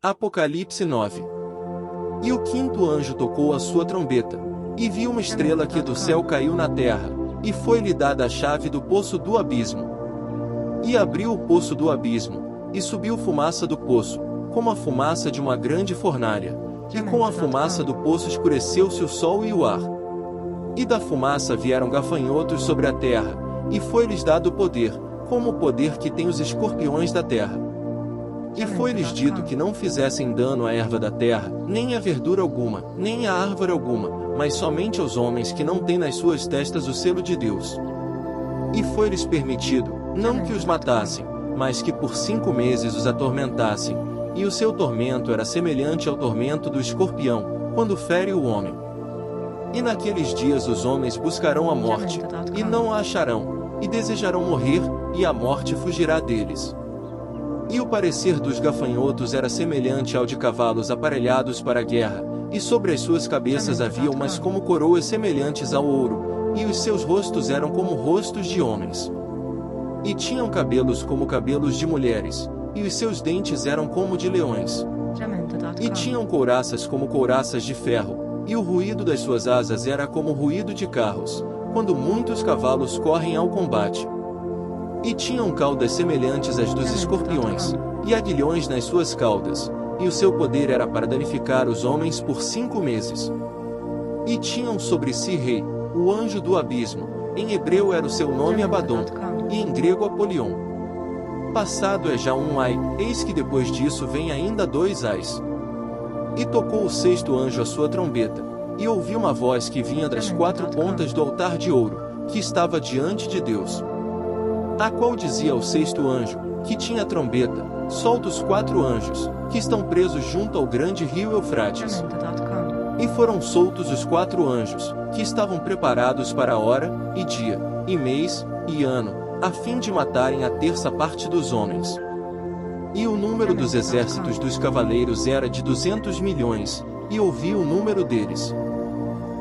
Apocalipse 9. E o quinto anjo tocou a sua trombeta, e viu uma estrela que do céu caiu na terra, e foi-lhe dada a chave do poço do abismo. E abriu o poço do abismo, e subiu fumaça do poço, como a fumaça de uma grande fornalha, e com a fumaça do poço escureceu-se o sol e o ar. E da fumaça vieram gafanhotos sobre a terra, e foi-lhes dado poder, como o poder que tem os escorpiões da terra. E foi-lhes dito que não fizessem dano à erva da terra, nem à verdura alguma, nem à árvore alguma, mas somente aos homens que não têm nas suas testas o selo de Deus. E foi-lhes permitido, não que os matassem, mas que por 5 meses os atormentassem, e o seu tormento era semelhante ao tormento do escorpião, quando fere o homem. E naqueles dias os homens buscarão a morte, e não a acharão, e desejarão morrer, e a morte fugirá deles. E o parecer dos gafanhotos era semelhante ao de cavalos aparelhados para a guerra, e sobre as suas cabeças havia umas como coroas semelhantes ao ouro, e os seus rostos eram como rostos de homens. E tinham cabelos como cabelos de mulheres, e os seus dentes eram como de leões. E tinham couraças como couraças de ferro, e o ruído das suas asas era como o ruído de carros, quando muitos cavalos correm ao combate. E tinham caudas semelhantes às dos escorpiões, e aguilhões nas suas caudas, e o seu poder era para danificar os homens por 5 meses. E tinham sobre si rei, o anjo do abismo, em hebreu era o seu nome Abaddon, e em grego Apolion. Passado é já um ai, eis que depois disso vem ainda 2 ais. E tocou o 6º anjo a sua trombeta, e ouvi uma voz que vinha das 4 pontas do altar de ouro, que estava diante de Deus. A qual dizia ao 6º anjo, que tinha a trombeta: solta os 4 anjos, que estão presos junto ao grande rio Eufrates. E foram soltos os 4 anjos, que estavam preparados para a hora, e dia, e mês, e ano, a fim de matarem a 1/3 parte dos homens. E o número dos exércitos dos cavaleiros era de 200 milhões, e ouvi o número deles.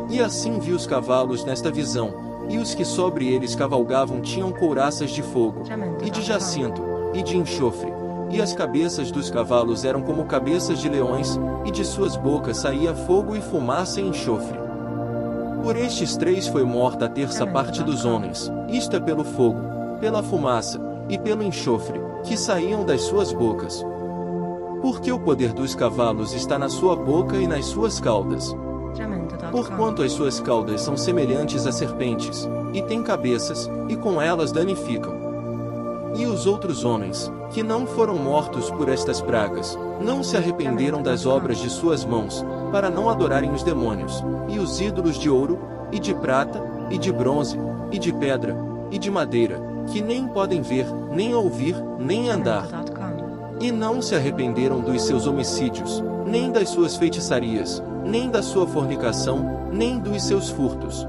E assim vi os cavalos nesta visão, e os que sobre eles cavalgavam tinham couraças de fogo, e de jacinto, e de enxofre, e as cabeças dos cavalos eram como cabeças de leões, e de suas bocas saía fogo e fumaça e enxofre. Por estes 3 foi morta a 1/3 parte dos homens, isto é pelo fogo, pela fumaça, e pelo enxofre, que saíam das suas bocas. Porque o poder dos cavalos está na sua boca e nas suas caudas. Porquanto as suas caudas são semelhantes a serpentes, e têm cabeças, e com elas danificam. E os outros homens, que não foram mortos por estas pragas, não se arrependeram das obras de suas mãos, para não adorarem os demônios, e os ídolos de ouro, e de prata, e de bronze, e de pedra, e de madeira, que nem podem ver, nem ouvir, nem andar. E não se arrependeram dos seus homicídios, nem das suas feitiçarias, nem da sua fornicação, nem dos seus furtos.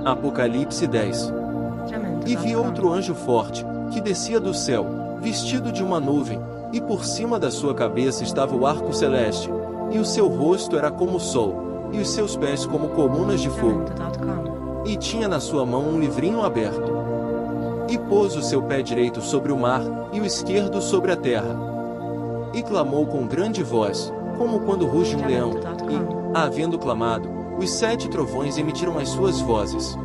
Apocalipse 10. E vi outro anjo forte, que descia do céu, vestido de uma nuvem, e por cima da sua cabeça estava o arco celeste, e o seu rosto era como o sol, e os seus pés como colunas de fogo. E tinha na sua mão um livrinho aberto. E pôs o seu pé direito sobre o mar, e o esquerdo sobre a terra. E clamou com grande voz, como quando ruge um leão, e, havendo clamado, os 7 trovões emitiram as suas vozes.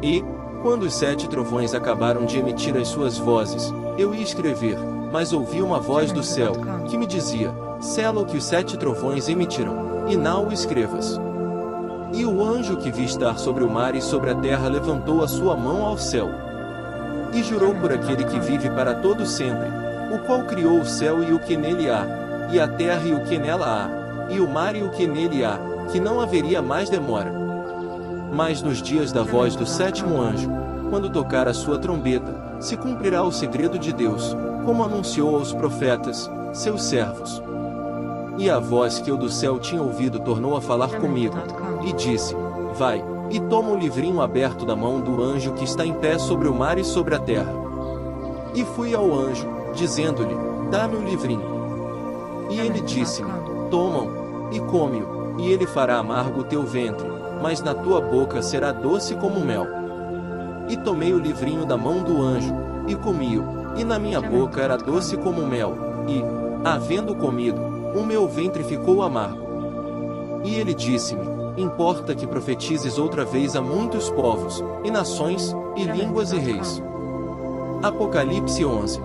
E, quando os 7 trovões acabaram de emitir as suas vozes, eu ia escrever, mas ouvi uma voz do céu, que me dizia: sela o que os 7 trovões emitiram, e não o escrevas. E o anjo que vi estar sobre o mar e sobre a terra levantou a sua mão ao céu. E jurou por aquele que vive para todo sempre, o qual criou o céu e o que nele há, e a terra e o que nela há, e o mar e o que nele há, que não haveria mais demora. Mas nos dias da voz do 7º anjo, quando tocar a sua trombeta, se cumprirá o segredo de Deus, como anunciou aos profetas, seus servos. E a voz que eu do céu tinha ouvido tornou a falar comigo, e disse: vai, e toma o livrinho aberto da mão do anjo que está em pé sobre o mar e sobre a terra. E fui ao anjo, dizendo-lhe: dá-me o livrinho. E ele disse-me: toma-o, e come-o, e ele fará amargo o teu ventre, mas na tua boca será doce como mel. E tomei o livrinho da mão do anjo, e comi-o, e na minha boca era doce como mel, e, Havendo comido, o meu ventre ficou amargo. E ele disse-me: importa que profetizes outra vez a muitos povos, e nações, e línguas e reis. Apocalipse 11.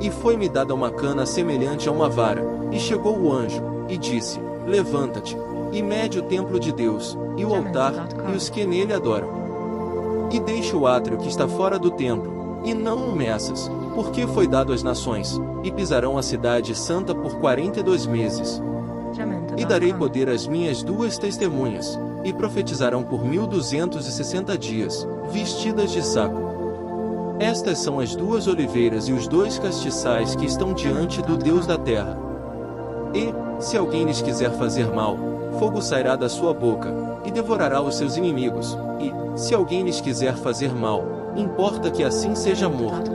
E foi-me dada uma cana semelhante a uma vara, e chegou o anjo, e disse: levanta-te, e mede o templo de Deus, e o altar, e os que nele adoram. E deixa o átrio que está fora do templo, e não o meças, porque foi dado às nações, e pisarão a cidade santa por 42 meses. E darei poder às minhas duas testemunhas, e profetizarão por 1260 dias, vestidas de saco. Estas são as duas oliveiras e os dois castiçais que estão diante do Deus da terra. E, se alguém lhes quiser fazer mal, fogo sairá da sua boca, e devorará os seus inimigos, e, se alguém lhes quiser fazer mal, importa que assim seja morto.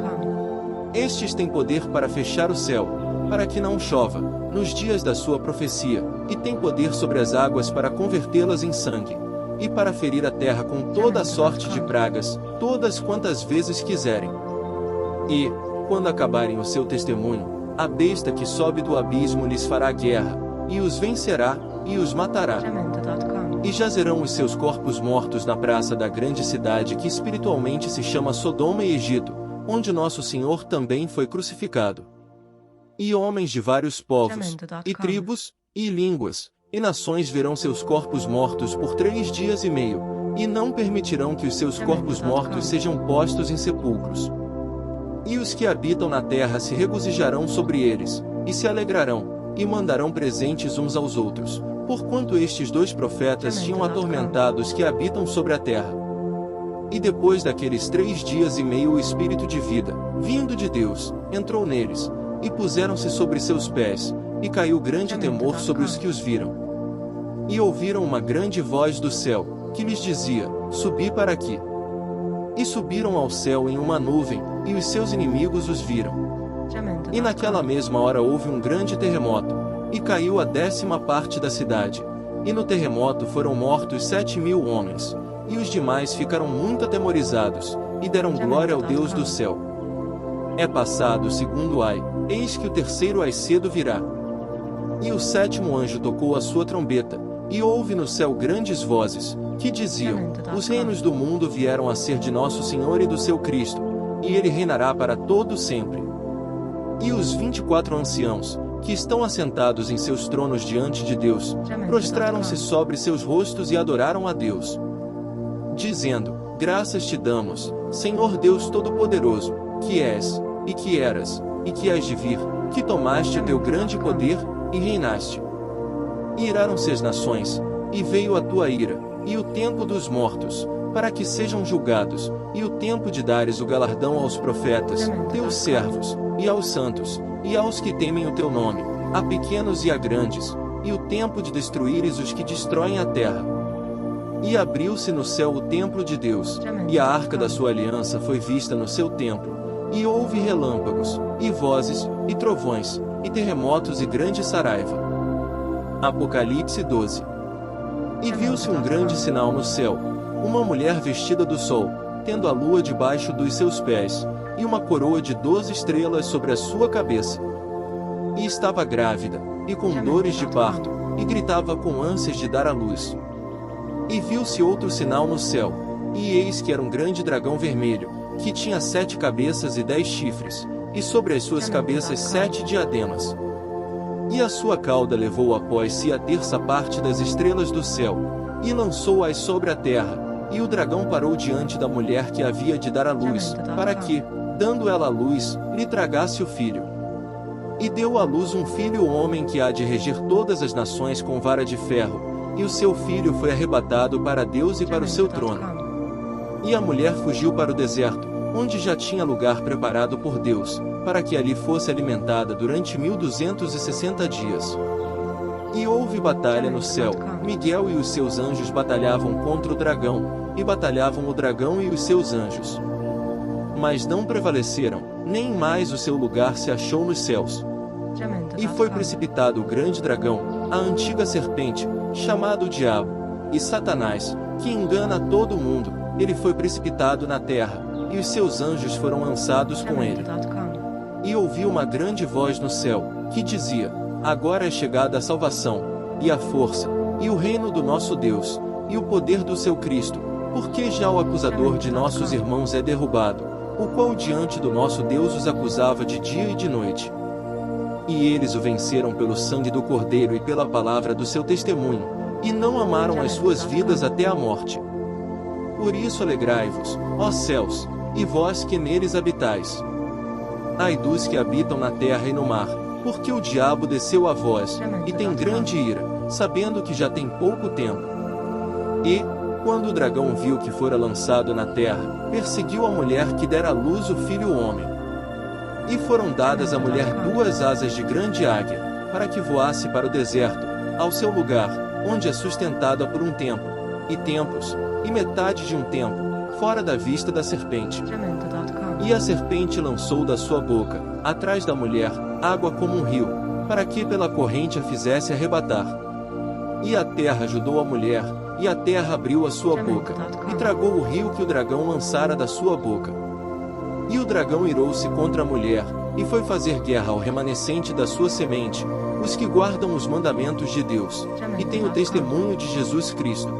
Estes têm poder para fechar o céu, para que não chova, nos dias da sua profecia, e têm poder sobre as águas para convertê-las em sangue, e para ferir a terra com toda a sorte de pragas, todas quantas vezes quiserem. E, quando acabarem o seu testemunho, a besta que sobe do abismo lhes fará guerra, e os vencerá, e os matará. E jazerão os seus corpos mortos na praça da grande cidade que espiritualmente se chama Sodoma e Egito, onde nosso Senhor também foi crucificado. E homens de vários povos, e tribos, e línguas, e nações verão seus corpos mortos por 3 dias e meio, e não permitirão que os seus corpos mortos sejam postos em sepulcros. E os que habitam na terra se regozijarão sobre eles, e se alegrarão, e mandarão presentes uns aos outros, porquanto estes 2 profetas tinham atormentado os que habitam sobre a terra. E depois daqueles 3 dias e meio o Espírito de vida, vindo de Deus, entrou neles, e puseram-se sobre seus pés, e caiu grande temor sobre os que os viram. E ouviram uma grande voz do céu, que lhes dizia: subi para aqui. E subiram ao céu em uma nuvem, e os seus inimigos os viram. E naquela mesma hora houve um grande terremoto, e caiu a 10ª parte da cidade. E no terremoto foram mortos 7.000 homens, e os demais ficaram muito atemorizados, e deram glória ao Deus do céu. É passado o segundo ai, eis que o terceiro ai cedo virá. E o 7º anjo tocou a sua trombeta, e houve no céu grandes vozes, que diziam: os reinos do mundo vieram a ser de nosso Senhor e do seu Cristo, e ele reinará para todo sempre. E os 24 anciãos, que estão assentados em seus tronos diante de Deus, prostraram-se sobre seus rostos e adoraram a Deus, dizendo: graças te damos, Senhor Deus Todo-Poderoso, que és, e que eras, e que hás de vir, que tomaste o teu grande poder, e reinaste. E iraram-se as nações, e veio a tua ira, e o tempo dos mortos, para que sejam julgados, e o tempo de dares o galardão aos profetas, teus servos, e aos santos, e aos que temem o teu nome, a pequenos e a grandes, e o tempo de destruíres os que destroem a terra. E abriu-se no céu o templo de Deus, e a arca da sua aliança foi vista no seu templo, e houve relâmpagos, e vozes, e trovões, e terremotos e grande saraiva. Apocalipse 12. E viu-se um grande sinal no céu, uma mulher vestida do sol, tendo a lua debaixo dos seus pés, e uma coroa de 12 estrelas sobre a sua cabeça. E estava grávida, e com dores de parto, e gritava com ânsias de dar à luz. E viu-se outro sinal no céu, e eis que era um grande dragão vermelho, que tinha 7 cabeças e 10 chifres, e sobre as suas cabeças 7 diademas. E a sua cauda levou após si a 1/3 parte das estrelas do céu, e lançou-as sobre a terra, e o dragão parou diante da mulher que havia de dar à luz, para que, dando ela à luz, lhe tragasse o filho. E deu à luz um filho homem que há de reger todas as nações com vara de ferro, e o seu filho foi arrebatado para Deus e para o seu trono. E a mulher fugiu para o deserto, onde já tinha lugar preparado por Deus, para que ali fosse alimentada durante 1260 dias. E houve batalha no céu, Miguel e os seus anjos batalhavam contra o dragão, e batalhavam o dragão e os seus anjos. Mas não prevaleceram, nem mais o seu lugar se achou nos céus. E foi precipitado o grande dragão, a antiga serpente, chamado o Diabo, e Satanás, que engana todo o mundo, ele foi precipitado na terra, e os seus anjos foram lançados com ele. E ouvi uma grande voz no céu, que dizia: Agora é chegada a salvação, e a força, e o reino do nosso Deus, e o poder do seu Cristo, porque já o acusador de nossos irmãos é derrubado, o qual diante do nosso Deus os acusava de dia e de noite. E eles o venceram pelo sangue do Cordeiro e pela palavra do seu testemunho, e não amaram as suas vidas até a morte. Por isso alegrai-vos, ó céus, e vós que neles habitais. Ai dos que habitam na terra e no mar, porque o diabo desceu a vós, e tem grande ira, sabendo que já tem pouco tempo. E, quando o dragão viu que fora lançado na terra, perseguiu a mulher que dera à luz o filho homem. E foram dadas à mulher 2 asas de grande águia, para que voasse para o deserto, ao seu lugar, onde é sustentada por um tempo, e tempos, e metade de um tempo, fora da vista da serpente. E a serpente lançou da sua boca, atrás da mulher, água como um rio, para que pela corrente a fizesse arrebatar. E a terra ajudou a mulher, e a terra abriu a sua boca, e tragou o rio que o dragão lançara da sua boca. E o dragão irou-se contra a mulher, e foi fazer guerra ao remanescente da sua semente, os que guardam os mandamentos de Deus, e têm o testemunho de Jesus Cristo.